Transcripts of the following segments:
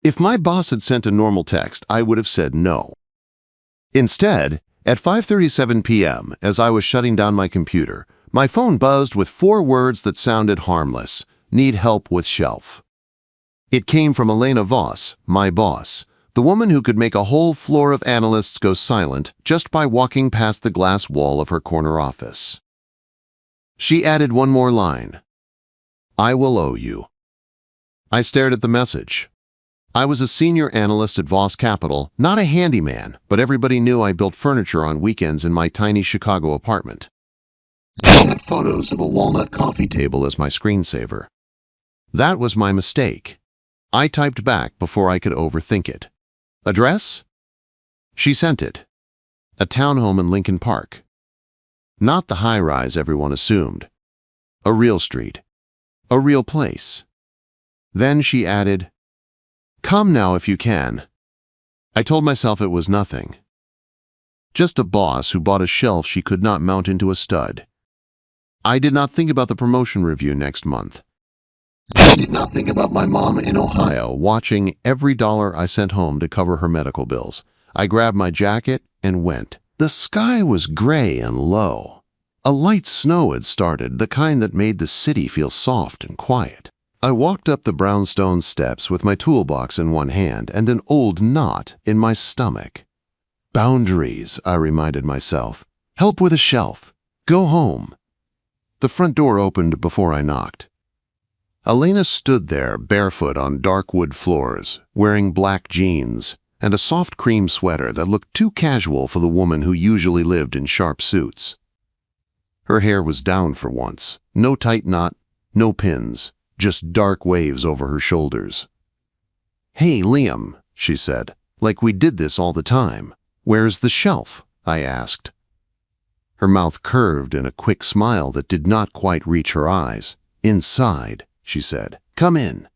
If my boss had sent a normal text, I would have said no. Instead, at 5:37 p.m., as I was shutting down my computer, my phone buzzed with 4 words that sounded harmless: "Need help with shelf." It came from Elena Voss, my boss, the woman who could make a whole floor of analysts go silent just by walking past the glass wall of her corner office. She added one more line: "I will owe you." I stared at the message. I was a senior analyst at Voss Capital, not a handyman, but everybody knew I built furniture on weekends in my tiny Chicago apartment. I had photos of a walnut coffee table as my screensaver. That was my mistake. I typed back before I could overthink it. Address? She sent it. A townhome in Lincoln Park. Not the high-rise everyone assumed. A real street. A real place. Then she added, "Come now if you can." I told myself it was nothing. Just a boss who bought a shelf she could not mount into a stud. I did not think about the promotion review next month. I did not think about my mom in Ohio watching every dollar I sent home to cover her medical bills. I grabbed my jacket and went. The sky was gray and low. A light snow had started, the kind that made the city feel soft and quiet. I walked up the brownstone steps with my toolbox in one hand and an old knot in my stomach. Boundaries, I reminded myself. Help with a shelf. Go home. The front door opened before I knocked. Elena stood there barefoot on dark wood floors, wearing black jeans and a soft cream sweater that looked too casual for the woman who usually lived in sharp suits. Her hair was down for once. No tight knot, no pins. Just dark waves over her shoulders. "Hey, Liam," she said, "like we did this all the time. Where's the shelf?" I asked. Her mouth curved in a quick smile that did not quite reach her eyes. "Inside," she said. "Come in."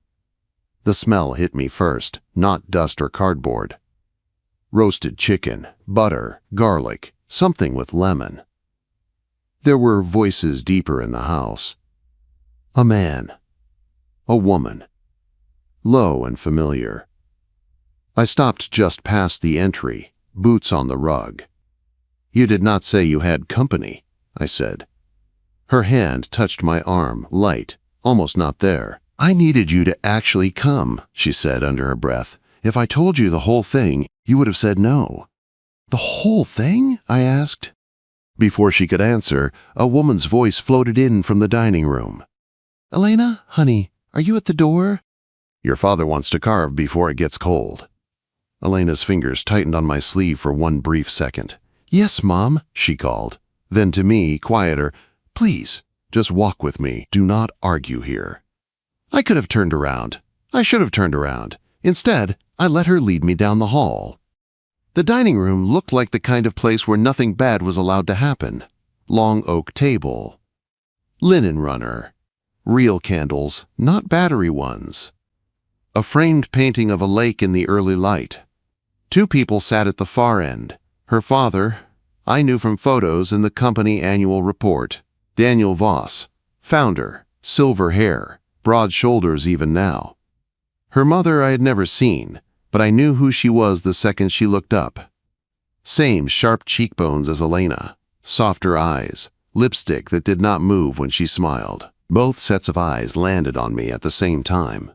The smell hit me first, not dust or cardboard. Roasted chicken, butter, garlic, something with lemon. There were voices deeper in the house. A man. A woman. Low and familiar. I stopped just past the entry, boots on the rug. "You did not say you had company," I said. Her hand touched my arm, light, almost not there. "I needed you to actually come," she said under her breath. "If I told you the whole thing, you would have said no." "The whole thing?" I asked. Before she could answer, a woman's voice floated in from the dining room. "Elena, honey, are you at the door?" "Your father wants to carve before it gets cold." Elena's fingers tightened on my sleeve for one brief second. "Yes, Mom," she called. Then to me, quieter, "Please, just walk with me. Do not argue here." I could have turned around. I should have turned around. Instead, I let her lead me down the hall. The dining room looked like the kind of place where nothing bad was allowed to happen. Long oak table. Linen runner. Real candles, not battery ones. A framed painting of a lake in the early light. 2 people sat at the far end. Her father, I knew from photos in the company annual report. Daniel Voss, founder, silver hair, broad shoulders even now. Her mother I had never seen, but I knew who she was the second she looked up. Same sharp cheekbones as Elena, softer eyes, lipstick that did not move when she smiled. Both sets of eyes landed on me at the same time.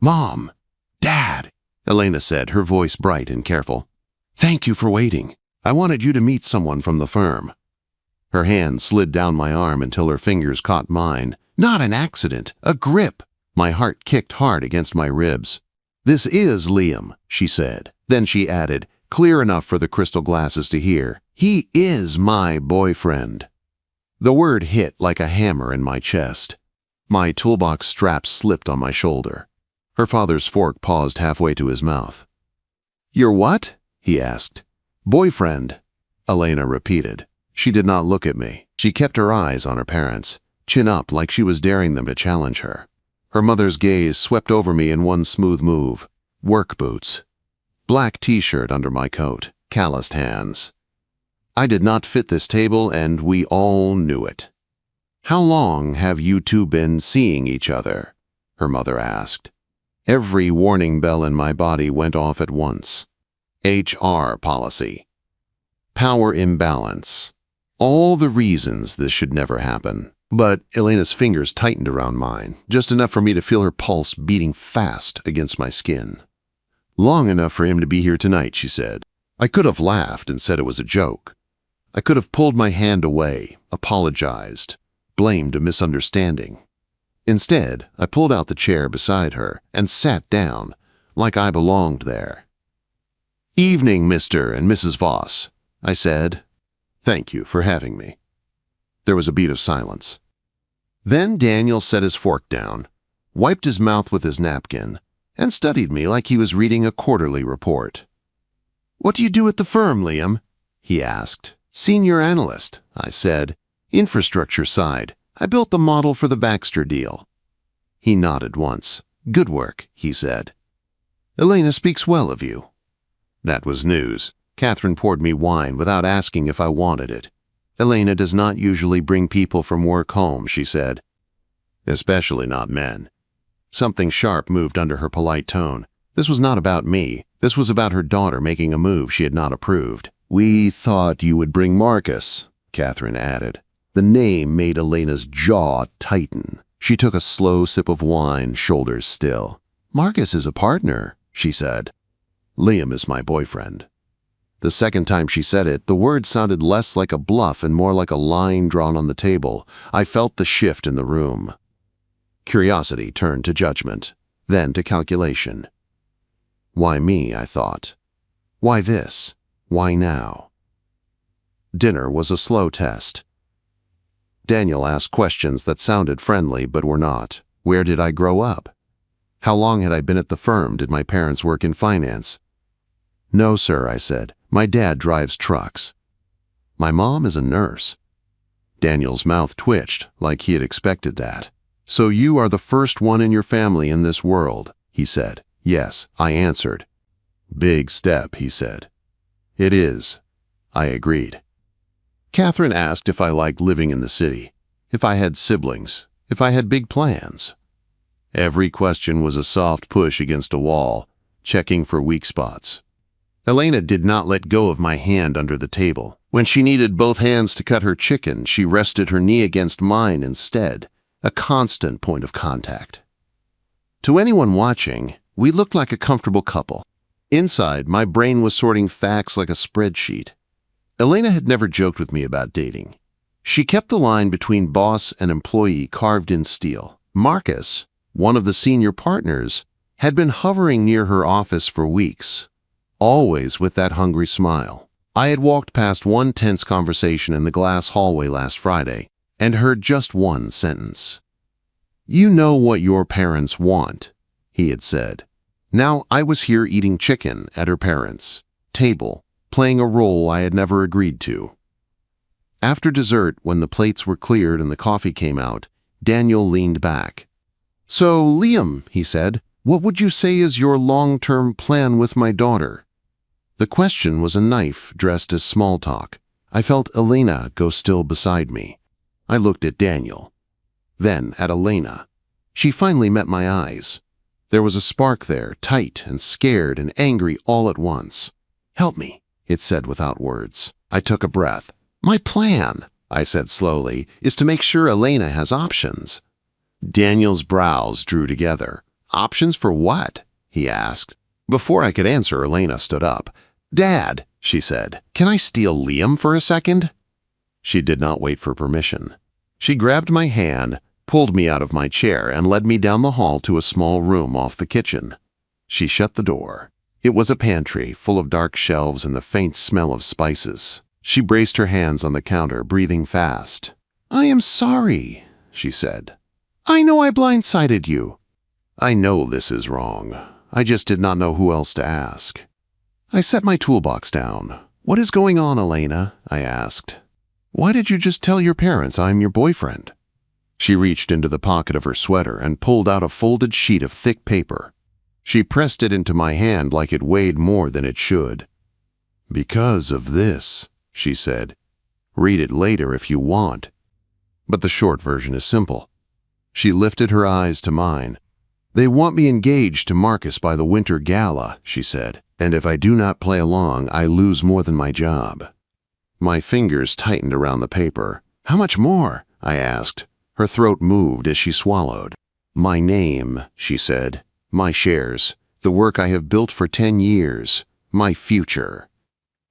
"Mom! Dad!" Elena said, her voice bright and careful. "Thank you for waiting. I wanted you to meet someone from the firm." Her hand slid down my arm until her fingers caught mine. Not an accident, a grip. My heart kicked hard against my ribs. "This is Liam," she said. Then she added, clear enough for the crystal glasses to hear, "He is my boyfriend." The word hit like a hammer in my chest. My toolbox strap slipped on my shoulder. Her father's fork paused halfway to his mouth. "Your what?" he asked. "Boyfriend," Elena repeated. She did not look at me. She kept her eyes on her parents, chin up like she was daring them to challenge her. Her mother's gaze swept over me in one smooth move. Work boots. Black t-shirt under my coat. Calloused hands. I did not fit this table, and we all knew it. "How long have you two been seeing each other?" her mother asked. Every warning bell in my body went off at once. HR policy. Power imbalance. All the reasons this should never happen. But Elena's fingers tightened around mine, just enough for me to feel her pulse beating fast against my skin. Long enough for him to be here tonight, she said. I could have laughed and said it was a joke. I could have pulled my hand away, apologized, blamed a misunderstanding. Instead, I pulled out the chair beside her and sat down, like I belonged there. "Evening, Mr. and Mrs. Voss," I said. "Thank you for having me." There was a beat of silence. Then Daniel set his fork down, wiped his mouth with his napkin, and studied me like he was reading a quarterly report. "What do you do at the firm, Liam?" he asked. "Senior analyst," I said. "Infrastructure side. I built the model for the Baxter deal." He nodded once. "Good work," he said. "Elena speaks well of you." That was news. Catherine poured me wine without asking if I wanted it. "Elena does not usually bring people from work home," she said. "Especially not men." Something sharp moved under her polite tone. This was not about me. This was about her daughter making a move she had not approved. "We thought you would bring Marcus," Catherine added. The name made Elena's jaw tighten. She took a slow sip of wine, shoulders still. "Marcus is a partner," she said. "Liam is my boyfriend." The second time she said it, the word sounded less like a bluff and more like a line drawn on the table. I felt the shift in the room. Curiosity turned to judgment, then to calculation. Why me, I thought. Why this? Why now? Dinner was a slow test. Daniel asked questions that sounded friendly but were not. Where did I grow up? How long had I been at the firm? Did my parents work in finance? "No, sir," I said. "My dad drives trucks." "My mom is a nurse." Daniel's mouth twitched, like he had expected that. "So you are the first one in your family in this world," he said. "Yes," I answered. "Big step," he said. "It is," I agreed. Catherine asked if I liked living in the city, if I had siblings, if I had big plans. Every question was a soft push against a wall, checking for weak spots. Elena did not let go of my hand under the table. When she needed both hands to cut her chicken, she rested her knee against mine instead, a constant point of contact. To anyone watching, we looked like a comfortable couple. Inside, my brain was sorting facts like a spreadsheet. Elena had never joked with me about dating. She kept the line between boss and employee carved in steel. Marcus, one of the senior partners, had been hovering near her office for weeks, always with that hungry smile. I had walked past one tense conversation in the glass hallway last Friday and heard just one sentence. "You know what your parents want," he had said. Now I was here eating chicken at her parents' table, playing a role I had never agreed to. After dessert, when the plates were cleared and the coffee came out, Daniel leaned back. "So, Liam," he said, "what would you say is your long-term plan with my daughter?" The question was a knife dressed as small talk. I felt Elena go still beside me. I looked at Daniel, then at Elena. She finally met my eyes. There was a spark there, tight and scared and angry all at once. "Help me," it said without words. I took a breath. "My plan," I said slowly, "is to make sure Elena has options." Daniel's brows drew together. "Options for what?" he asked. Before I could answer, Elena stood up. "Dad," she said, "can I steal Liam for a second?" She did not wait for permission. She grabbed my hand, pulled me out of my chair, and led me down the hall to a small room off the kitchen. She shut the door. It was a pantry, full of dark shelves and the faint smell of spices. She braced her hands on the counter, breathing fast. "I am sorry," she said. "I know I blindsided you." "I know this is wrong. I just did not know who else to ask." I set my toolbox down. "What is going on, Elena?" I asked. "Why did you just tell your parents I'm your boyfriend?" She reached into the pocket of her sweater and pulled out a folded sheet of thick paper. She pressed it into my hand like it weighed more than it should. "Because of this," she said. "Read it later if you want. But the short version is simple." She lifted her eyes to mine. They want me engaged to Marcus by the winter gala, she said, and if I do not play along, I lose more than my job. My fingers tightened around the paper. How much more? I asked. Her throat moved as she swallowed. My name, she said. My shares. The work I have built for 10 years. My future.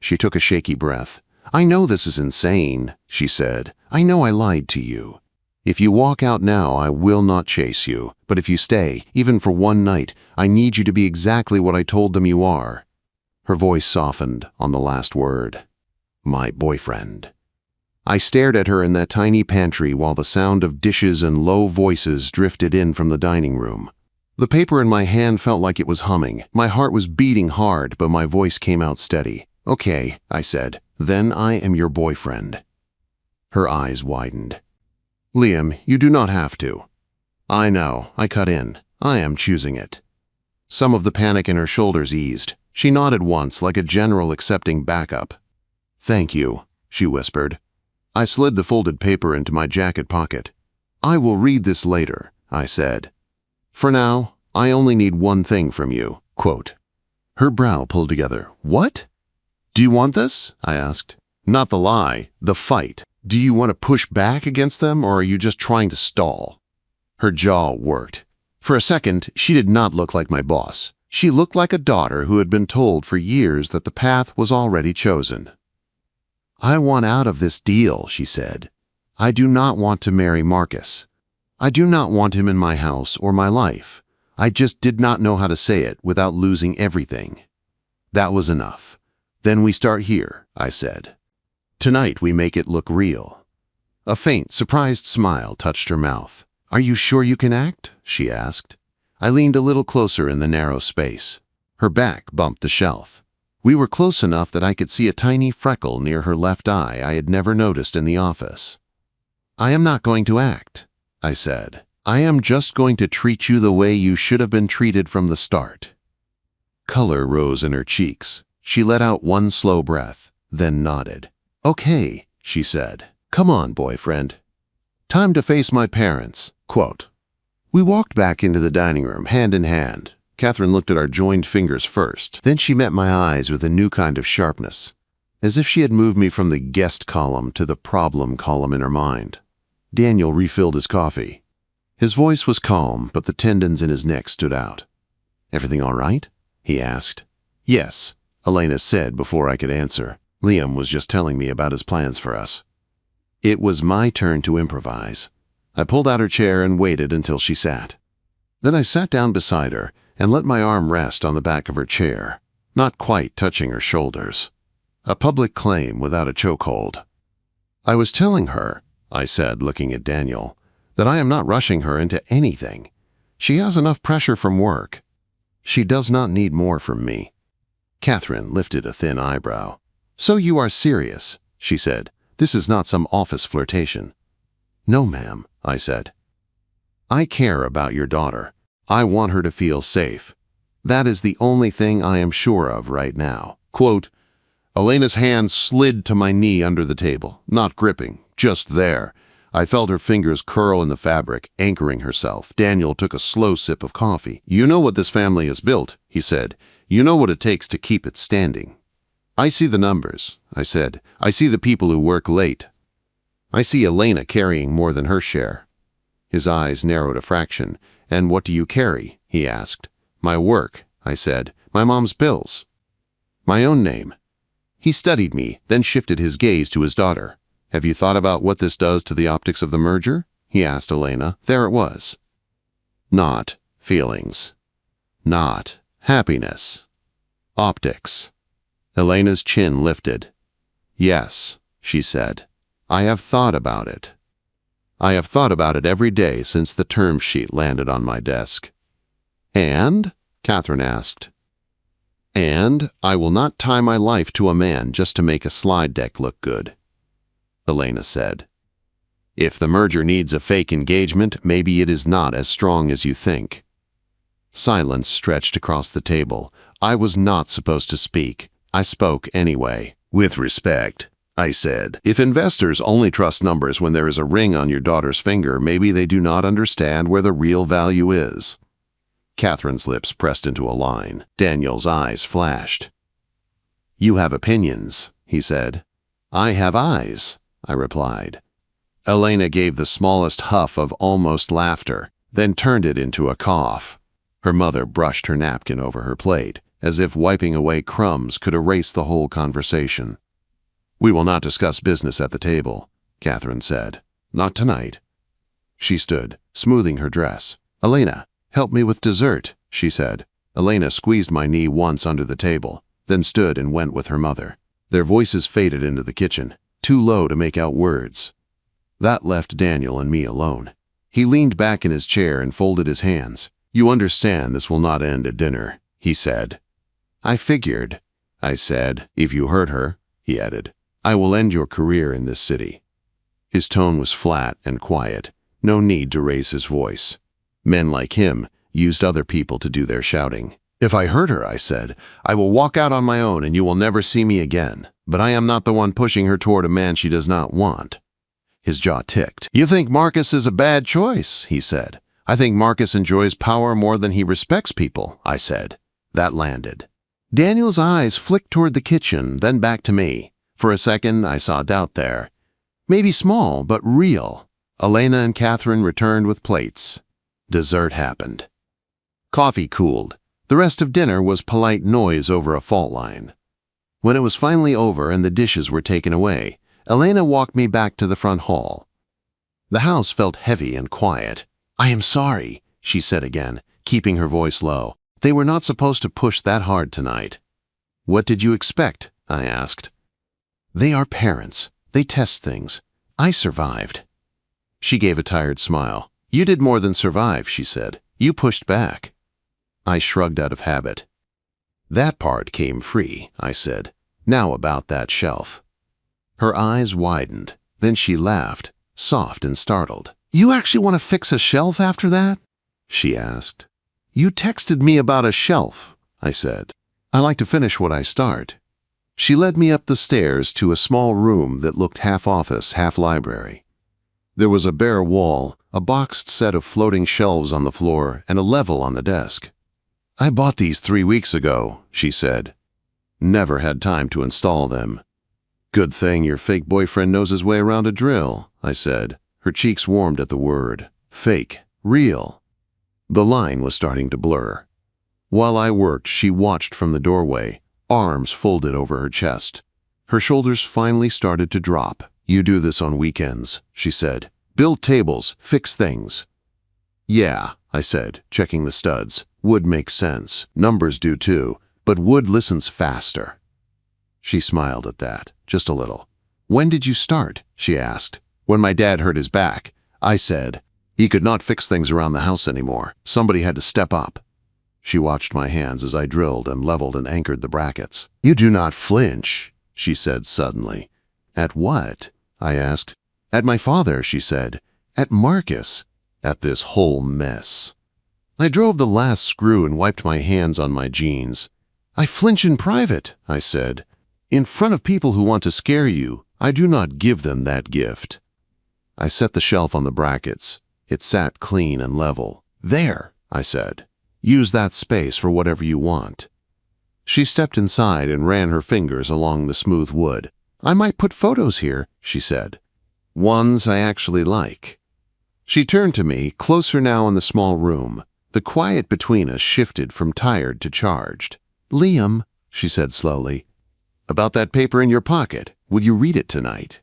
She took a shaky breath. I know this is insane, she said. I know I lied to you. If you walk out now, I will not chase you. But if you stay, even for one night, I need you to be exactly what I told them you are. Her voice softened on the last word. My boyfriend. I stared at her in that tiny pantry while the sound of dishes and low voices drifted in from the dining room. The paper in my hand felt like it was humming. My heart was beating hard, but my voice came out steady. Okay, I said. Then I am your boyfriend. Her eyes widened. Liam, you do not have to. I know, I cut in. I am choosing it. Some of the panic in her shoulders eased. She nodded once like a general accepting backup. Thank you, she whispered. I slid the folded paper into my jacket pocket. I will read this later, I said. For now, I only need one thing from you. Quote. Her brow pulled together. What? Do you want this? I asked. Not the lie, the fight. Do you want to push back against them, or are you just trying to stall? Her jaw worked. For a second, she did not look like my boss. She looked like a daughter who had been told for years that the path was already chosen. I want out of this deal, she said. I do not want to marry Marcus. I do not want him in my house or my life. I just did not know how to say it without losing everything. That was enough. Then we start here, I said. Tonight we make it look real. A faint, surprised smile touched her mouth. Are you sure you can act? She asked. I leaned a little closer in the narrow space. Her back bumped the shelf. We were close enough that I could see a tiny freckle near her left eye I had never noticed in the office. I am not going to act, I said. I am just going to treat you the way you should have been treated from the start. Color rose in her cheeks. She let out one slow breath, then nodded. Okay, she said. Come on, boyfriend. Time to face my parents. Quote. We walked back into the dining room, hand in hand. Catherine looked at our joined fingers first. Then she met my eyes with a new kind of sharpness, as if she had moved me from the guest column to the problem column in her mind. Daniel refilled his coffee. His voice was calm, but the tendons in his neck stood out. Everything all right? He asked. Yes, Elena said before I could answer. Liam was just telling me about his plans for us. It was my turn to improvise. I pulled out her chair and waited until she sat. Then I sat down beside her and let my arm rest on the back of her chair, not quite touching her shoulders. A public claim without a chokehold. I was telling her, I said, looking at Daniel, that I am not rushing her into anything. She has enough pressure from work. She does not need more from me. Catherine lifted a thin eyebrow. So you are serious, she said. This is not some office flirtation. No, ma'am, I said. I care about your daughter. I want her to feel safe. That is the only thing I am sure of right now. Quote, Elena's hand slid to my knee under the table, not gripping, just there. I felt her fingers curl in the fabric, anchoring herself. Daniel took a slow sip of coffee. You know what this family has built, he said. You know what it takes to keep it standing. I see the numbers, I said. I see the people who work late. I see Elena carrying more than her share. His eyes narrowed a fraction. And what do you carry? He asked. My work, I said. My mom's bills. My own name. He studied me, then shifted his gaze to his daughter. Have you thought about what this does to the optics of the merger? He asked Elena. There it was. Not feelings. Not happiness. Optics. Elena's chin lifted. Yes, she said. I have thought about it. I have thought about it every day since the term sheet landed on my desk. And? Catherine asked. And I will not tie my life to a man just to make a slide deck look good, Elena said. If the merger needs a fake engagement, maybe it is not as strong as you think. Silence stretched across the table. I was not supposed to speak. I spoke anyway. With respect, I said. If investors only trust numbers when there is a ring on your daughter's finger, maybe they do not understand where the real value is. Catherine's lips pressed into a line. Daniel's eyes flashed. "You have opinions," he said. "I have eyes," I replied. Elena gave the smallest huff of almost laughter, then turned it into a cough. Her mother brushed her napkin over her plate, as if wiping away crumbs could erase the whole conversation. "We will not discuss business at the table," Catherine said. "Not tonight." She stood, smoothing her dress. "Elena, help me with dessert," she said. Elena squeezed my knee once under the table, then stood and went with her mother. Their voices faded into the kitchen, too low to make out words. That left Daniel and me alone. He leaned back in his chair and folded his hands. "You understand this will not end at dinner," he said. "I figured," I said. "If you hurt her," he added, "I will end your career in this city." His tone was flat and quiet, no need to raise his voice. Men like him used other people to do their shouting. "If I hurt her," I said, "I will walk out on my own and you will never see me again. But I am not the one pushing her toward a man she does not want." His jaw ticked. "You think Marcus is a bad choice," he said. "I think Marcus enjoys power more than he respects people," I said. That landed. Daniel's eyes flicked toward the kitchen, then back to me. For a second, I saw doubt there. Maybe small, but real. Elena and Catherine returned with plates. Dessert happened. Coffee cooled. The rest of dinner was polite noise over a fault line. When it was finally over and the dishes were taken away, Elena walked me back to the front hall. The house felt heavy and quiet. "I am sorry," she said again, keeping her voice low. "They were not supposed to push that hard tonight." "What did you expect?" I asked. "They are parents. They test things. I survived." She gave a tired smile. "You did more than survive," she said. "You pushed back." I shrugged out of habit. "That part came free," I said. "Now about that shelf." Her eyes widened. Then she laughed, soft and startled. "You actually want to fix a shelf after that?" she asked. "You texted me about a shelf," I said. "I like to finish what I start." She led me up the stairs to a small room that looked half office, half library. There was a bare wall, a boxed set of floating shelves on the floor, and a level on the desk. "I bought these 3 weeks ago," she said. "Never had time to install them." "Good thing your fake boyfriend knows his way around a drill," I said. Her cheeks warmed at the word. Fake. Real. The line was starting to blur. While I worked, she watched from the doorway, arms folded over her chest. Her shoulders finally started to drop. "You do this on weekends," she said. "Build tables, fix things." "Yeah," I said, checking the studs. "Wood makes sense. Numbers do too, but wood listens faster." She smiled at that, just a little. "When did you start?" she asked. "When my dad hurt his back," I said. "He could not fix things around the house anymore. Somebody had to step up." She watched my hands as I drilled and leveled and anchored the brackets. "You do not flinch," she said suddenly. "At what?" I asked. "At my father," she said. "At Marcus. At this whole mess." I drove the last screw and wiped my hands on my jeans. "I flinch in private," I said. "In front of people who want to scare you, I do not give them that gift." I set the shelf on the brackets. It sat clean and level. "There," I said. "Use that space for whatever you want." She stepped inside and ran her fingers along the smooth wood. "I might put photos here," she said. "Ones I actually like." She turned to me, closer now in the small room. The quiet between us shifted from tired to charged. "Liam," she said slowly, "about that paper in your pocket, will you read it tonight?"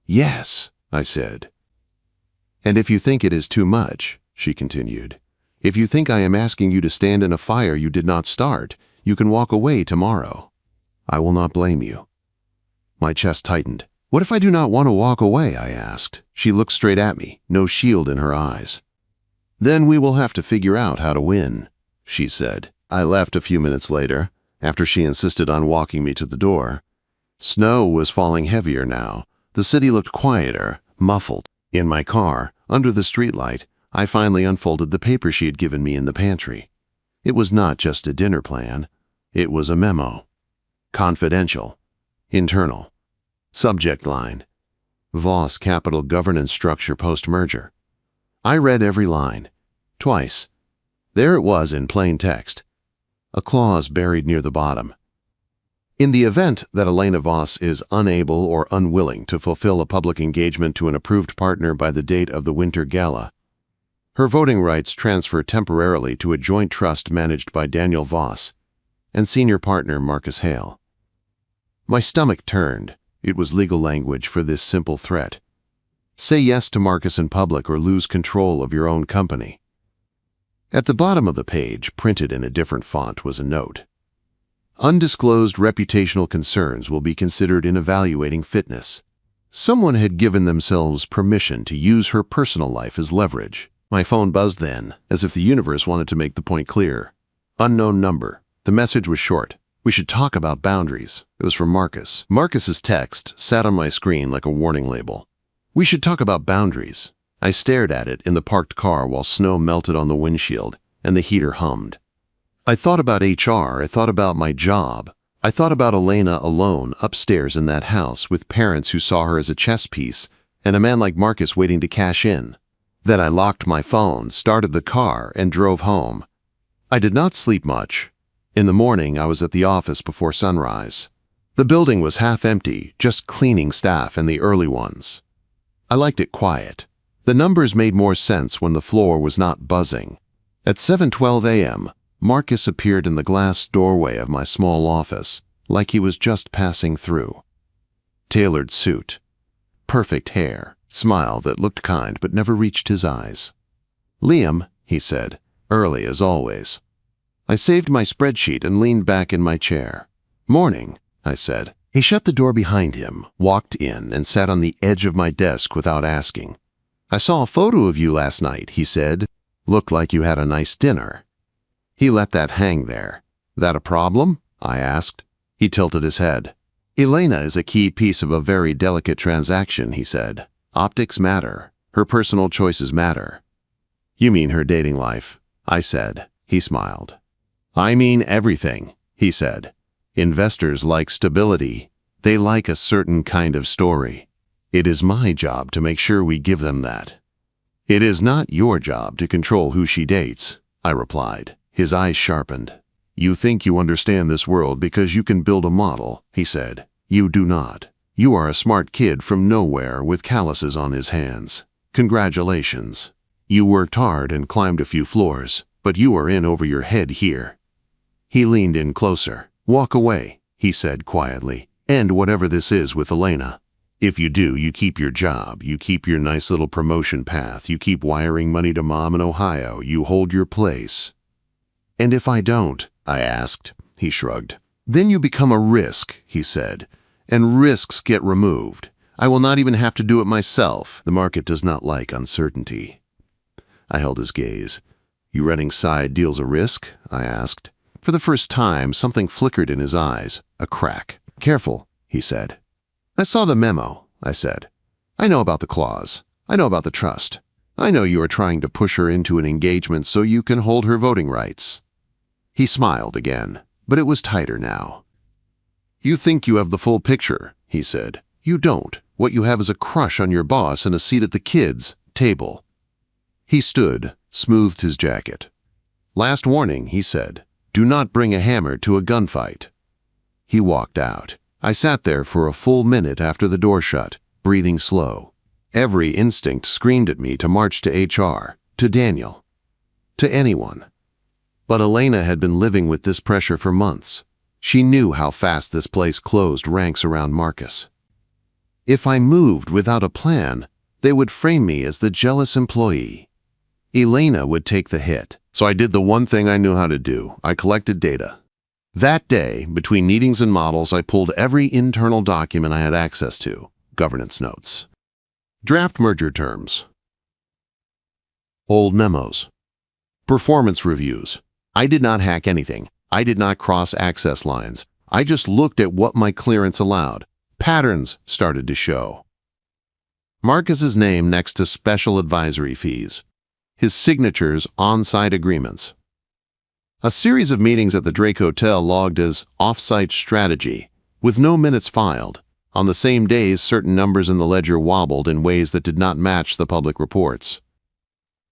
"Yes," I said. "And if you think it is too much," she continued, "if you think I am asking you to stand in a fire you did not start, you can walk away tomorrow. I will not blame you." My chest tightened. "What if I do not want to walk away?" I asked. She looked straight at me, no shield in her eyes. "Then we will have to figure out how to win," she said. I left a few minutes later, after she insisted on walking me to the door. Snow was falling heavier now. The city looked quieter, muffled. In my car, under the streetlight, I finally unfolded the paper she had given me in the pantry. It was not just a dinner plan. It was a memo. Confidential. Internal. Subject line: Voss Capital Governance Structure Post-Merger. I read every line. Twice. There it was in plain text, a clause buried near the bottom. In the event that Elena Voss is unable or unwilling to fulfill a public engagement to an approved partner by the date of the Winter Gala, her voting rights transfer temporarily to a joint trust managed by Daniel Voss and senior partner Marcus Hale. My stomach turned. It was legal language for this simple threat. Say yes to Marcus in public or lose control of your own company. At the bottom of the page, printed in a different font, was a note. Undisclosed reputational concerns will be considered in evaluating fitness. Someone had given themselves permission to use her personal life as leverage. My phone buzzed then, as if the universe wanted to make the point clear. Unknown number. The message was short. We should talk about boundaries. It was from Marcus. Marcus's text sat on my screen like a warning label. We should talk about boundaries. I stared at it in the parked car while snow melted on the windshield and the heater hummed. I thought about HR, I thought about my job. I thought about Elena alone upstairs in that house with parents who saw her as a chess piece and a man like Marcus waiting to cash in. Then I locked my phone, started the car, and drove home. I did not sleep much. In the morning, I was at the office before sunrise. The building was half empty, just cleaning staff and the early ones. I liked it quiet. The numbers made more sense when the floor was not buzzing. At 7:12 a.m., Marcus appeared in the glass doorway of my small office, like he was just passing through. Tailored suit, perfect hair, smile that looked kind but never reached his eyes. "Liam," he said, early as always. I saved my spreadsheet and leaned back in my chair. "Morning," I said. He shut the door behind him, walked in, and sat on the edge of my desk without asking. "I saw a photo of you last night," he said. "Looked like you had a nice dinner." He let that hang there. "That a problem?" I asked. He tilted his head. "Elena is a key piece of a very delicate transaction," he said. "Optics matter. Her personal choices matter." "You mean her dating life?" I said. He smiled. "I mean everything," he said. "Investors like stability. They like a certain kind of story. It is my job to make sure we give them that." "It is not your job to control who she dates," I replied. His eyes sharpened. "You think you understand this world because you can build a model," he said. "You do not. You are a smart kid from nowhere with calluses on his hands. Congratulations. You worked hard and climbed a few floors, but you are in over your head here." He leaned in closer. "Walk away," he said quietly. "End whatever this is with Elena. If you do, you keep your job, you keep your nice little promotion path, you keep wiring money to mom in Ohio, you hold your place." "And if I don't?" I asked. He shrugged. "Then you become a risk," he said. "And risks get removed. I will not even have to do it myself. The market does not like uncertainty." I held his gaze. "You running side deals a risk?" I asked. For the first time, something flickered in his eyes, a crack. "Careful," he said. "I saw the memo," I said. "I know about the clause. I know about the trust. I know you are trying to push her into an engagement so you can hold her voting rights." He smiled again, but it was tighter now. "You think you have the full picture," he said. "You don't. What you have is a crush on your boss and a seat at the kids' table." He stood, smoothed his jacket. "Last warning," he said. "Do not bring a hammer to a gunfight." He walked out. I sat there for a full minute after the door shut, breathing slow. Every instinct screamed at me to march to HR, to Daniel, to anyone. But Elena had been living with this pressure for months. She knew how fast this place closed ranks around Marcus. If I moved without a plan, they would frame me as the jealous employee. Elena would take the hit. So I did the one thing I knew how to do. I collected data. That day, between meetings and models, I pulled every internal document I had access to. Governance notes. Draft merger terms. Old memos. Performance reviews. I did not hack anything. I did not cross access lines. I just looked at what my clearance allowed. Patterns started to show. Marcus's name next to special advisory fees. His signatures on-site agreements. A series of meetings at the Drake Hotel logged as off-site strategy, with no minutes filed. On the same days, certain numbers in the ledger wobbled in ways that did not match the public reports.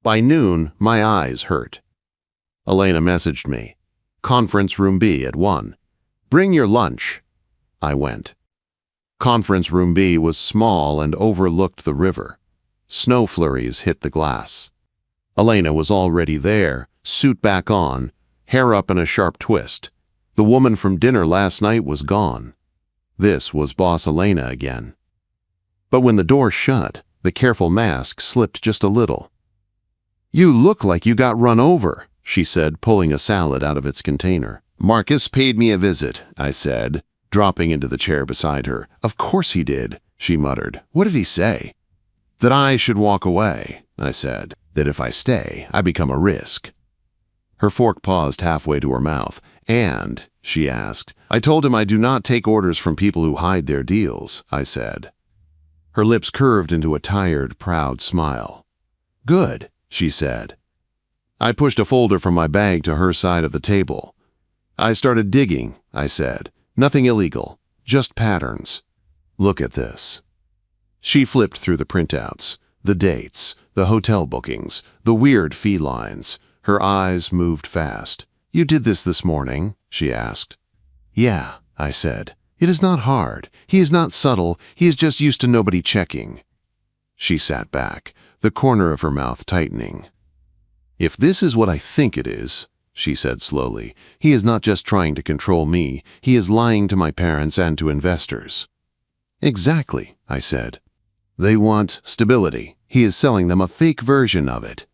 By noon, my eyes hurt. Elena messaged me. Conference room B at 1. Bring your lunch. I went. Conference room B was small and overlooked the river. Snow flurries hit the glass. Elena was already there, suit back on, hair up in a sharp twist. The woman from dinner last night was gone. This was Boss Elena again. But when the door shut, the careful mask slipped just a little. "You look like you got run over," she said, pulling a salad out of its container. "Marcus paid me a visit," I said, dropping into the chair beside her. "Of course he did," she muttered. "What did he say?" "That I should walk away," I said. "That if I stay, I become a risk." Her fork paused halfway to her mouth. "And," she asked, "I told him I do not take orders from people who hide their deals," I said. Her lips curved into a tired, proud smile. "Good," she said. I pushed a folder from my bag to her side of the table. "I started digging," I said. "Nothing illegal, just patterns. Look at this." She flipped through the printouts, the dates, the hotel bookings, the weird fee lines. Her eyes moved fast. "You did this morning?" she asked. "Yeah," I said. "It is not hard. He is not subtle. He is just used to nobody checking." She sat back, the corner of her mouth tightening. "If this is what I think it is," she said slowly, "he is not just trying to control me. He is lying to my parents and to investors." "Exactly," I said. "They want stability. He is selling them a fake version of it."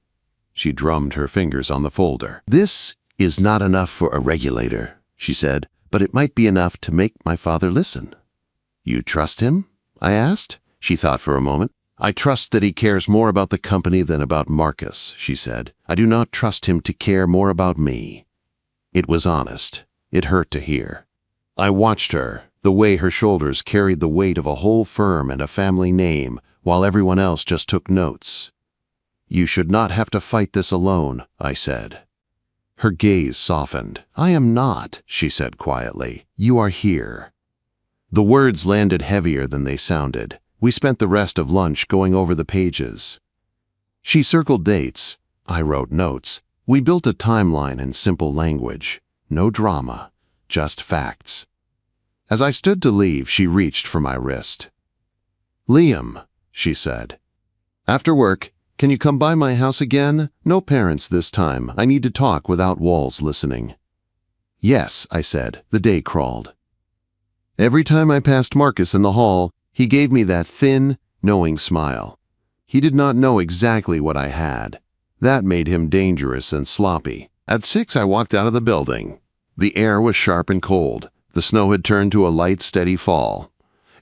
She drummed her fingers on the folder. "This is not enough for a regulator," she said, "but it might be enough to make my father listen." "You trust him?" I asked. She thought for a moment. "I trust that he cares more about the company than about Marcus," she said. "I do not trust him to care more about me." It was honest. It hurt to hear. I watched her, the way her shoulders carried the weight of a whole firm and a family name, while everyone else just took notes. "You should not have to fight this alone," I said. Her gaze softened. "I am not," she said quietly. "You are here." The words landed heavier than they sounded. We spent the rest of lunch going over the pages. She circled dates. I wrote notes. We built a timeline in simple language. No drama, just facts. As I stood to leave, she reached for my wrist. "Liam," she said. "After work, can you come by my house again? No parents this time. I need to talk without walls listening." "Yes," I said. The day crawled. Every time I passed Marcus in the hall, he gave me that thin, knowing smile. He did not know exactly what I had. That made him dangerous and sloppy. At 6, I walked out of the building. The air was sharp and cold. The snow had turned to a light, steady fall.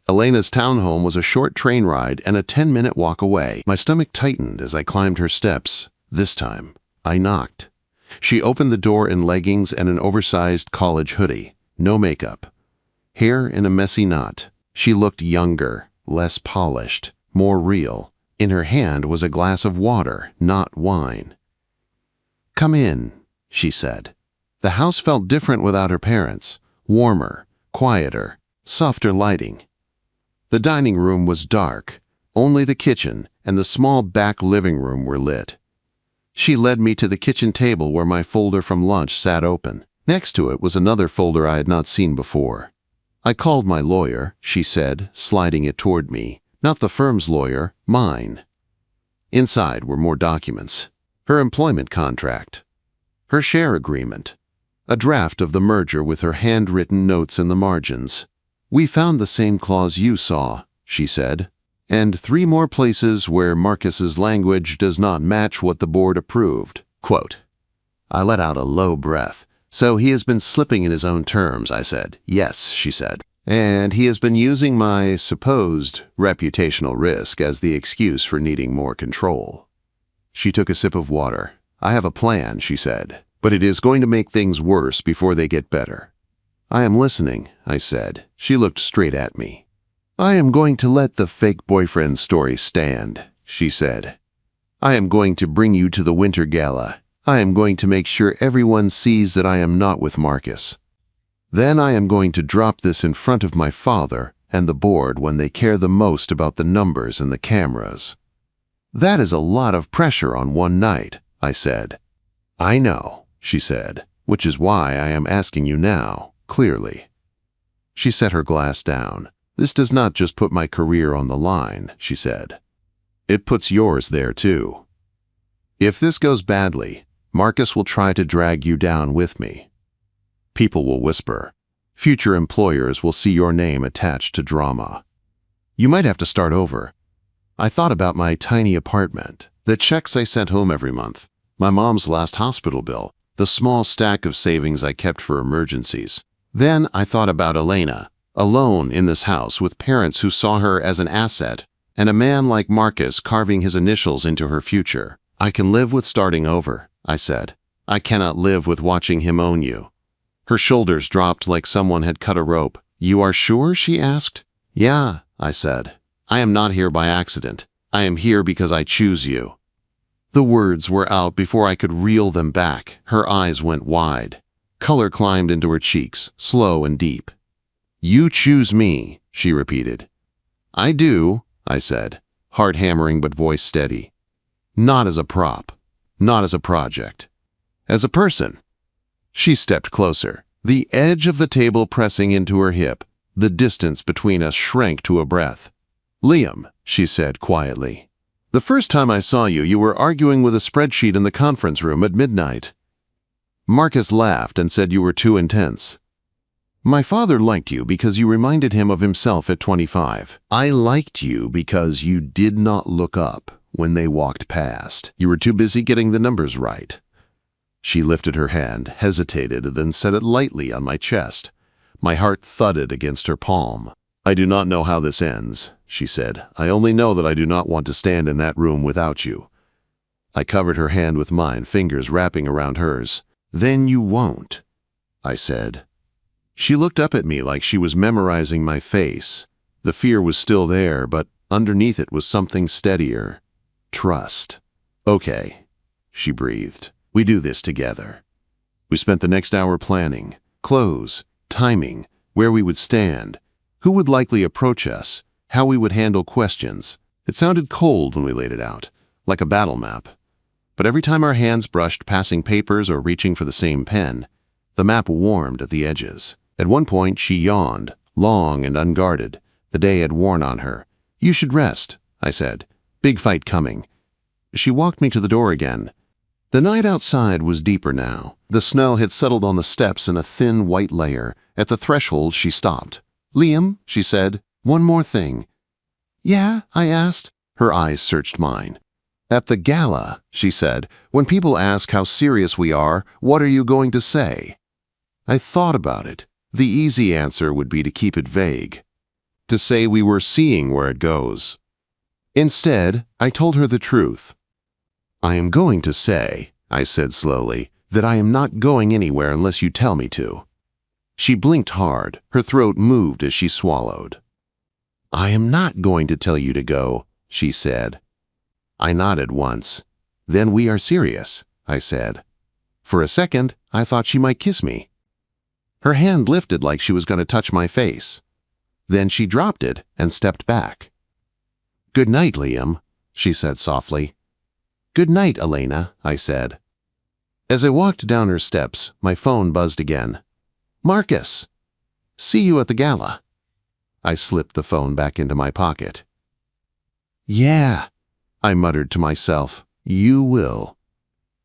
Elena's townhome was a short train ride and a 10-minute walk away. My stomach tightened as I climbed her steps. This time, I knocked. She opened the door in leggings and an oversized college hoodie. No makeup. Hair in a messy knot. She looked younger, less polished, more real. In her hand was a glass of water, not wine. "Come in," she said. The house felt different without her parents. Warmer, quieter, softer lighting. The dining room was dark. Only the kitchen and the small back living room were lit. She led me to the kitchen table where my folder from lunch sat open. Next to it was another folder I had not seen before. "I called my lawyer," she said, sliding it toward me. "Not the firm's lawyer, mine." Inside were more documents. Her employment contract. Her share agreement. A draft of the merger with her handwritten notes in the margins. "We found the same clause you saw," she said, "and 3 more places where Marcus's language does not match what the board approved." Quote. I let out a low breath. "So he has been slipping in his own terms," I said. "Yes," she said. "And he has been using my supposed reputational risk as the excuse for needing more control." She took a sip of water. "I have a plan," she said, "but it is going to make things worse before they get better." "I am listening," I said. She looked straight at me. "I am going to let the fake boyfriend story stand," she said. "I am going to bring you to the winter gala. I am going to make sure everyone sees that I am not with Marcus. Then I am going to drop this in front of my father and the board when they care the most about the numbers and the cameras." "That is a lot of pressure on one night," I said. "I know," she said, which is why I am asking you now, clearly. She set her glass down. This does not just put my career on the line, she said. It puts yours there too. If this goes badly, Marcus will try to drag you down with me. People will whisper. Future employers will see your name attached to drama. You might have to start over. I thought about my tiny apartment, the checks I sent home every month, my mom's last hospital bill, the small stack of savings I kept for emergencies. Then I thought about Elena, alone in this house with parents who saw her as an asset, and a man like Marcus carving his initials into her future. I can live with starting over, I said. I cannot live with watching him own you. Her shoulders dropped like someone had cut a rope. You are sure? She asked. Yeah, I said. I am not here by accident. I am here because I choose you. The words were out before I could reel them back. Her eyes went wide. Color climbed into her cheeks, slow and deep. You choose me, she repeated. I do, I said, heart hammering but voice steady. Not as a prop, not as a project, as a person. She stepped closer, the edge of the table pressing into her hip. The distance between us shrank to a breath. Liam, she said quietly. The first time I saw you, you were arguing with a spreadsheet in the conference room at midnight. Marcus laughed and said you were too intense. My father liked you because you reminded him of himself at 25. I liked you because you did not look up when they walked past. You were too busy getting the numbers right. She lifted her hand, hesitated, then set it lightly on my chest. My heart thudded against her palm. I do not know how this ends, she said. I only know that I do not want to stand in that room without you. I covered her hand with mine, fingers wrapping around hers. Then you won't, I said. She looked up at me like she was memorizing my face. The fear was still there, but underneath it was something steadier. Trust. Okay, she breathed. We do this together. We spent the next hour planning, clothes, timing, where we would stand, who would likely approach us, how we would handle questions. It sounded cold when we laid it out, like a battle map. But every time our hands brushed passing papers or reaching for the same pen, the map warmed at the edges. At one point, she yawned, long and unguarded. The day had worn on her. You should rest, I said. Big fight coming. She walked me to the door again. The night outside was deeper now. The snow had settled on the steps in a thin white layer. At the threshold, she stopped. Liam, she said, one more thing. Yeah, I asked. Her eyes searched mine. At the gala, she said, when people ask how serious we are, what are you going to say? I thought about it. The easy answer would be to keep it vague. To say we were seeing where it goes. Instead, I told her the truth. I am going to say, I said slowly, that I am not going anywhere unless you tell me to. She blinked hard. Her throat moved as she swallowed. I am not going to tell you to go, she said. I nodded once. Then we are serious, I said. For a second, I thought she might kiss me. Her hand lifted like she was going to touch my face. Then she dropped it and stepped back. Good night, Liam, she said softly. Good night, Elena, I said. As I walked down her steps, my phone buzzed again. Marcus! See you at the gala. I slipped the phone back into my pocket. Yeah, I muttered to myself, you will.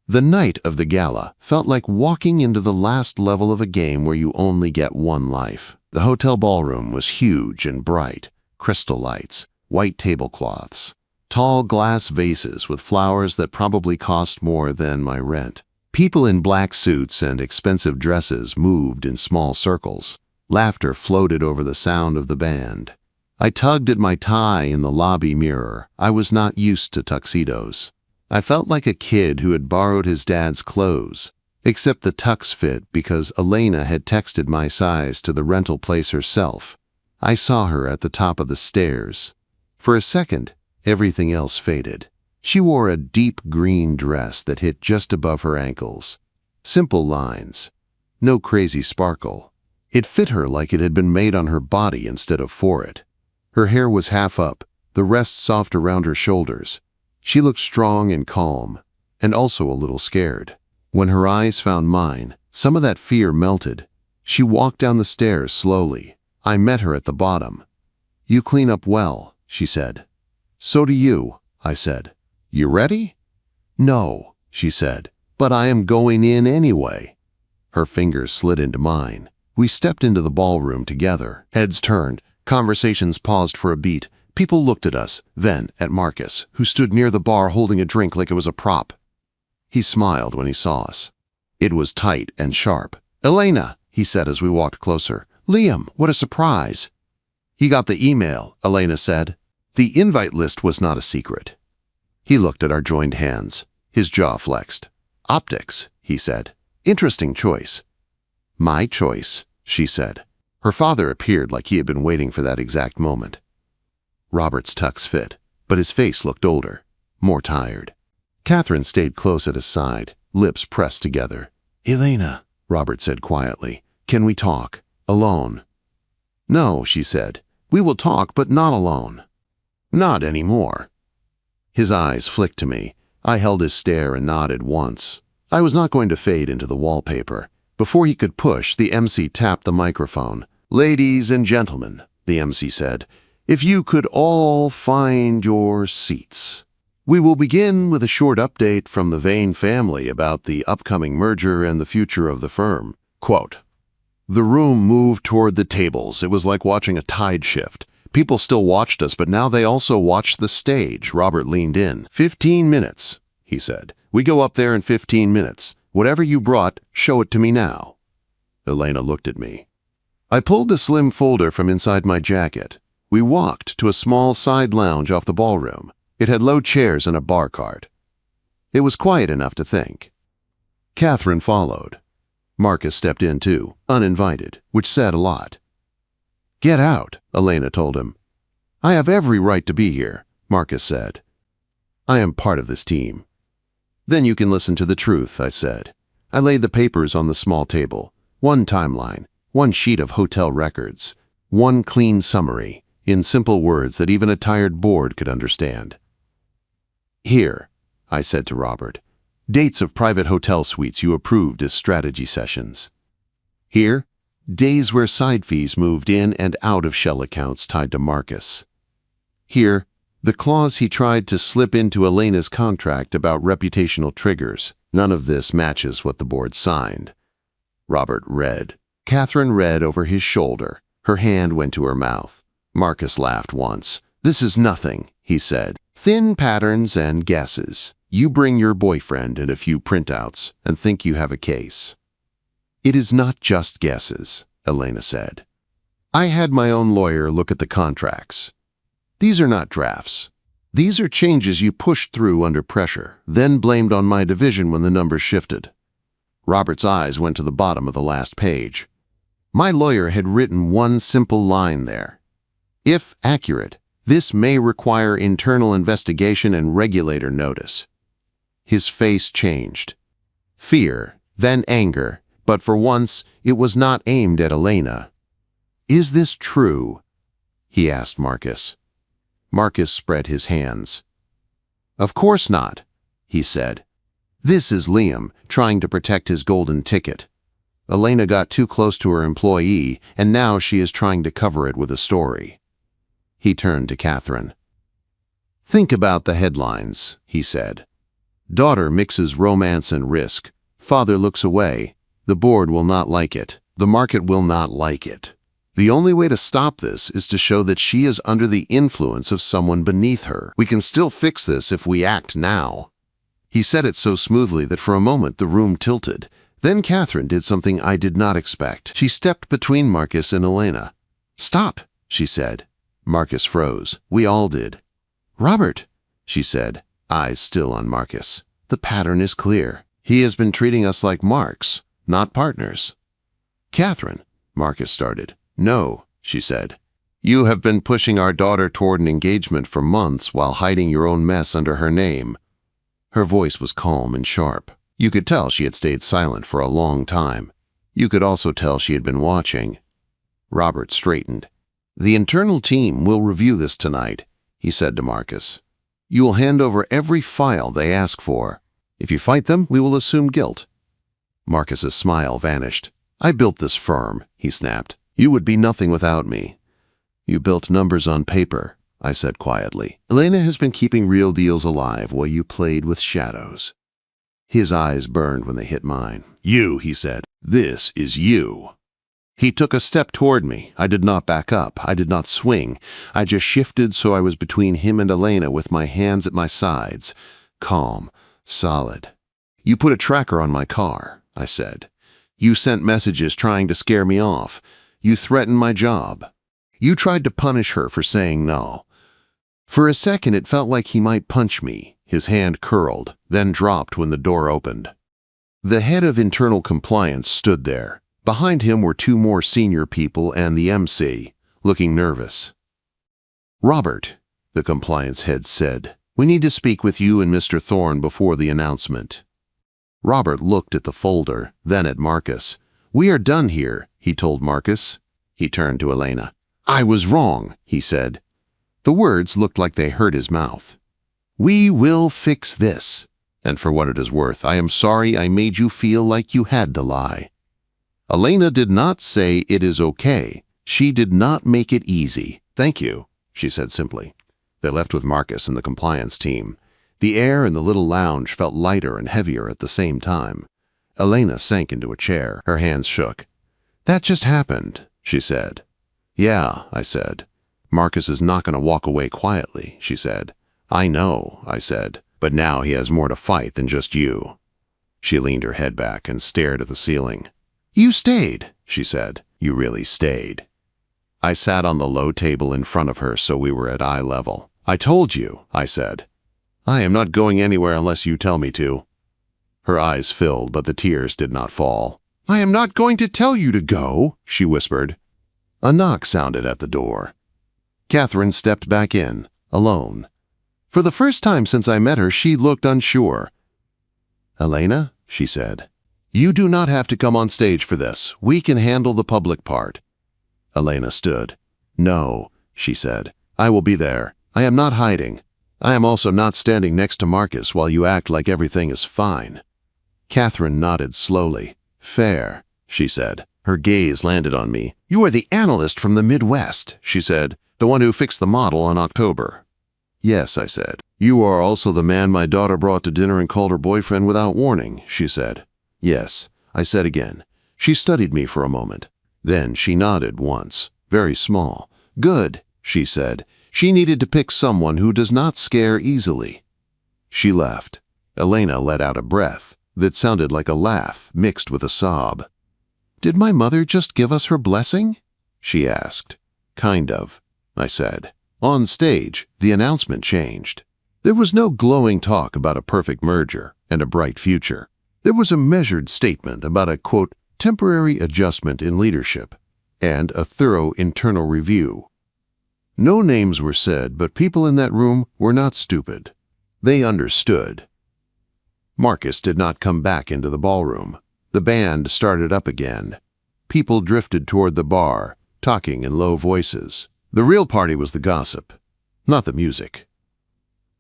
The night of the gala felt like walking into the last level of a game where you only get one life. The hotel ballroom was huge and bright, crystal lights, white tablecloths, tall glass vases with flowers that probably cost more than my rent. People in black suits and expensive dresses moved in small circles. Laughter floated over the sound of the band. I tugged at my tie in the lobby mirror. I was not used to tuxedos. I felt like a kid who had borrowed his dad's clothes, except the tux fit because Elena had texted my size to the rental place herself. I saw her at the top of the stairs. For a second, everything else faded. She wore a deep green dress that hit just above her ankles. Simple lines. No crazy sparkle. It fit her like it had been made on her body instead of for it. Her hair was half up, the rest soft around her shoulders. She looked strong and calm, and also a little scared. When her eyes found mine, some of that fear melted. She walked down the stairs slowly. I met her at the bottom. "You clean up well," she said. "So do you," I said. "You ready?" "No," she said, "but I am going in anyway." Her fingers slid into mine. We stepped into the ballroom together. Heads turned. Conversations paused for a beat. People looked at us, then at Marcus, who stood near the bar holding a drink like it was a prop. He smiled when he saw us. It was tight and sharp. "Elena," he said as we walked closer. "Liam, what a surprise." "He got the email," Elena said. The invite list was not a secret. He looked at our joined hands. His jaw flexed. "Optics," he said. "Interesting choice." "My choice," she said. Her father appeared like he had been waiting for that exact moment. Robert's tux fit, but his face looked older, more tired. Catherine stayed close at his side, lips pressed together. "Elena," Robert said quietly, "can we talk? Alone?" "No," she said. "We will talk, but not alone." "Not anymore." His eyes flicked to me. I held his stare and nodded once. I was not going to fade into the wallpaper. Before he could push, the MC tapped the microphone. "Ladies and gentlemen," the MC said, "if you could all find your seats. We will begin with a short update from the Vane family about the upcoming merger and the future of the firm." Quote, "The room moved toward the tables. It was like watching a tide shift. People still watched us, but now they also watched the stage." Robert leaned in. 15 minutes, he said. "We go up there in 15 minutes. Whatever you brought, show it to me now." Elena looked at me. I pulled a slim folder from inside my jacket. We walked to a small side lounge off the ballroom. It had low chairs and a bar cart. It was quiet enough to think. Catherine followed. Marcus stepped in too, uninvited, which said a lot. "Get out," Elena told him. "I have every right to be here," Marcus said. "I am part of this team." "Then you can listen to the truth," I said. I laid the papers on the small table. One timeline, one sheet of hotel records, one clean summary, in simple words that even a tired board could understand. "Here," I said to Robert, "dates of private hotel suites you approved as strategy sessions. Here, days where side fees moved in and out of shell accounts tied to Marcus. Here, the clause he tried to slip into Elena's contract about reputational triggers. None of this matches what the board signed." Robert read. Catherine read over his shoulder. Her hand went to her mouth. Marcus laughed once. "This is nothing," he said. "Thin patterns and guesses. You bring your boyfriend and a few printouts and think you have a case." "It is not just guesses," Elena said. "I had my own lawyer look at the contracts. These are not drafts. These are changes you pushed through under pressure, then blamed on my division when the numbers shifted." Robert's eyes went to the bottom of the last page. My lawyer had written one simple line there. "If accurate, this may require internal investigation and regulator notice." His face changed. Fear, then anger, but for once it was not aimed at Elena. "Is this true?" he asked Marcus. Marcus spread his hands. "Of course not," he said. "This is Liam trying to protect his golden ticket. Elena got too close to her employee, and now she is trying to cover it with a story." He turned to Catherine. "Think about the headlines," he said. "Daughter mixes romance and risk. Father looks away. The board will not like it. The market will not like it. The only way to stop this is to show that she is under the influence of someone beneath her. We can still fix this if we act now." He said it so smoothly that for a moment the room tilted. Then Catherine did something I did not expect. She stepped between Marcus and Elena. "Stop," she said. Marcus froze. We all did. "Robert," she said, eyes still on Marcus. "The pattern is clear. He has been treating us like marks, not partners." "Catherine," Marcus started. "No," she said. "You have been pushing our daughter toward an engagement for months while hiding your own mess under her name." Her voice was calm and sharp. You could tell she had stayed silent for a long time. You could also tell she had been watching. Robert straightened. "The internal team will review this tonight," he said to Marcus. "You will hand over every file they ask for. If you fight them, we will assume guilt. Marcus's smile vanished. I built this firm, he snapped. You would be nothing without me. You built numbers on paper, I said quietly. Elena has been keeping real deals alive while you played with shadows. His eyes burned when they hit mine. You, he said. This is you. He took a step toward me. I did not back up. I did not swing. I just shifted so I was between him and Elena with my hands at my sides. Calm, solid. You put a tracker on my car, I said. You sent messages trying to scare me off. You threatened my job. You tried to punish her for saying no. For a second, it felt like he might punch me. His hand curled, then dropped when the door opened. The head of internal compliance stood there. Behind him were two more senior people and the MC, looking nervous. Robert, the compliance head said, we need to speak with you and Mr. Thorne before the announcement. Robert looked at the folder, then at Marcus. We are done here, he told Marcus. He turned to Elena. I was wrong, he said. The words looked like they hurt his mouth. We will fix this. And for what it is worth, I am sorry I made you feel like you had to lie. Elena did not say it is okay. She did not make it easy. Thank you, she said simply. They left with Marcus and the compliance team. The air in the little lounge felt lighter and heavier at the same time. Elena sank into a chair. Her hands shook. That just happened, she said. Yeah, I said. Marcus is not going to walk away quietly, she said. I know, I said, but now he has more to fight than just you. She leaned her head back and stared at the ceiling. You stayed, she said. You really stayed. I sat on the low table in front of her so we were at eye level. I told you, I said. I am not going anywhere unless you tell me to. Her eyes filled, but the tears did not fall. I am not going to tell you to go, she whispered. A knock sounded at the door. Catherine stepped back in, alone. For the first time since I met her, she looked unsure. Elena, she said. You do not have to come on stage for this. We can handle the public part. Elena stood. No, she said. I will be there. I am not hiding. I am also not standing next to Marcus while you act like everything is fine. Catherine nodded slowly. Fair, she said. Her gaze landed on me. You are the analyst from the Midwest, she said. The one who fixed the model in October. Yes, I said. You are also the man my daughter brought to dinner and called her boyfriend without warning, she said. Yes, I said again. She studied me for a moment. Then she nodded once, very small. Good, she said. She needed to pick someone who does not scare easily. She left. Elena let out a breath that sounded like a laugh mixed with a sob. Did my mother just give us her blessing? She asked. Kind of, I said. On stage, the announcement changed. There was no glowing talk about a perfect merger and a bright future. There was a measured statement about a, quote, temporary adjustment in leadership and a thorough internal review. No names were said, but people in that room were not stupid. They understood. Marcus did not come back into the ballroom. The band started up again. People drifted toward the bar, talking in low voices. The real party was the gossip, not the music.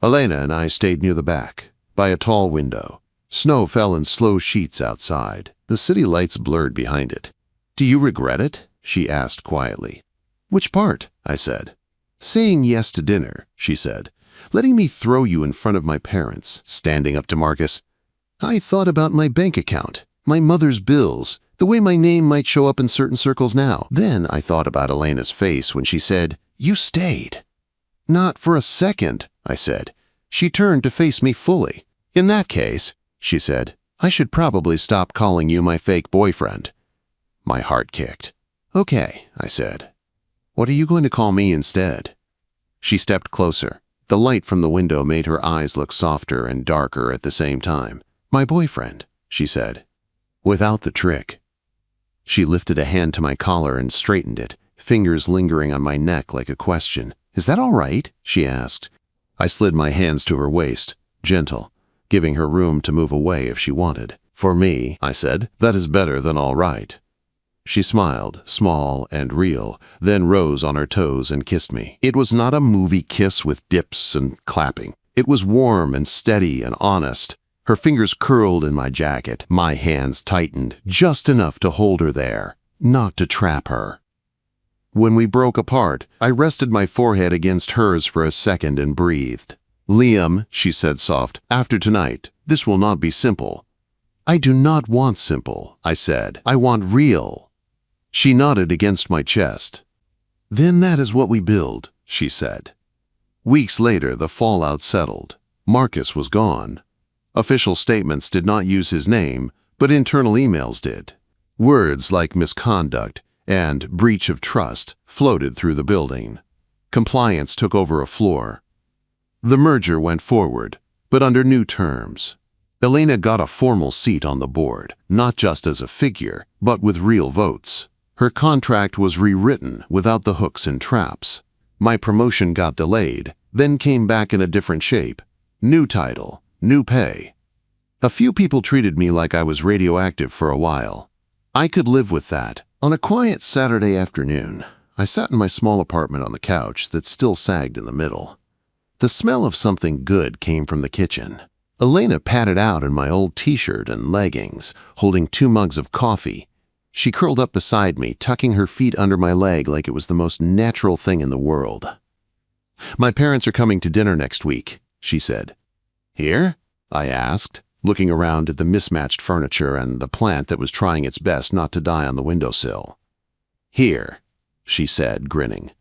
Elena and I stayed near the back, by a tall window. Snow fell in slow sheets outside. The city lights blurred behind it. Do you regret it? She asked quietly. Which part? I said. Saying yes to dinner, she said. Letting me throw you in front of my parents, standing up to Marcus. I thought about my bank account, my mother's bills, the way my name might show up in certain circles now. Then I thought about Elena's face when she said, You stayed. Not for a second, I said. She turned to face me fully. In that case, she said, I should probably stop calling you my fake boyfriend. My heart kicked. Okay, I said. What are you going to call me instead? She stepped closer. The light from the window made her eyes look softer and darker at the same time. My boyfriend, she said, without the trick. She lifted a hand to my collar and straightened it, fingers lingering on my neck like a question. Is that all right? She asked. I slid my hands to her waist, gentle, giving her room to move away if she wanted. For me, I said, that is better than all right. She smiled, small and real, then rose on her toes and kissed me. It was not a movie kiss with dips and clapping. It was warm and steady and honest. Her fingers curled in my jacket. My hands tightened, just enough to hold her there, not to trap her. When we broke apart, I rested my forehead against hers for a second and breathed. "Liam," she said soft, "after tonight, this will not be simple." "I do not want simple," I said. "I want real." She nodded against my chest. "Then that is what we build," she said. Weeks later, the fallout settled. Marcus was gone. Official statements did not use his name, but internal emails did. Words like misconduct and breach of trust floated through the building. Compliance took over a floor. The merger went forward, but under new terms. Elena got a formal seat on the board, not just as a figure, but with real votes. Her contract was rewritten without the hooks and traps. My promotion got delayed, then came back in a different shape. New title, new pay. A few people treated me like I was radioactive for a while. I could live with that. On a quiet Saturday afternoon, I sat in my small apartment on the couch that still sagged in the middle. The smell of something good came from the kitchen. Elena patted out in my old t-shirt and leggings, holding 2 mugs of coffee. She curled up beside me, tucking her feet under my leg like it was the most natural thing in the world. "My parents are coming to dinner next week," she said. "Here?" I asked, looking around at the mismatched furniture and the plant that was trying its best not to die on the windowsill. "Here," she said, grinning.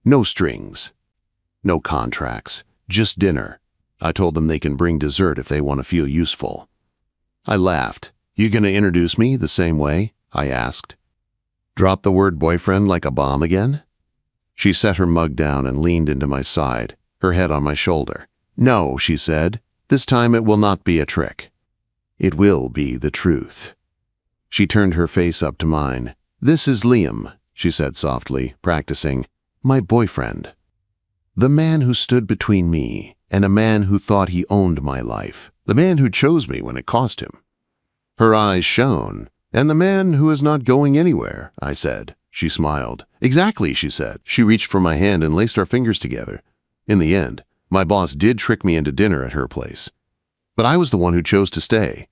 "No strings. No contracts. Just dinner. I told them they can bring dessert if they want to feel useful." I laughed. "You gonna introduce me the same way?" I asked. "Drop the word boyfriend like a bomb again?" She set her mug down and leaned into my side, her head on my shoulder. "No," she said. "This time it will not be a trick. It will be the truth." She turned her face up to mine. "This is Liam," she said softly, practicing. "My boyfriend. The man who stood between me and a man who thought he owned my life. The man who chose me when it cost him." Her eyes shone. "And the man who is not going anywhere," I said. She smiled. "Exactly," she said. She reached for my hand and laced our fingers together. In the end, my boss did trick me into dinner at her place. But I was the one who chose to stay.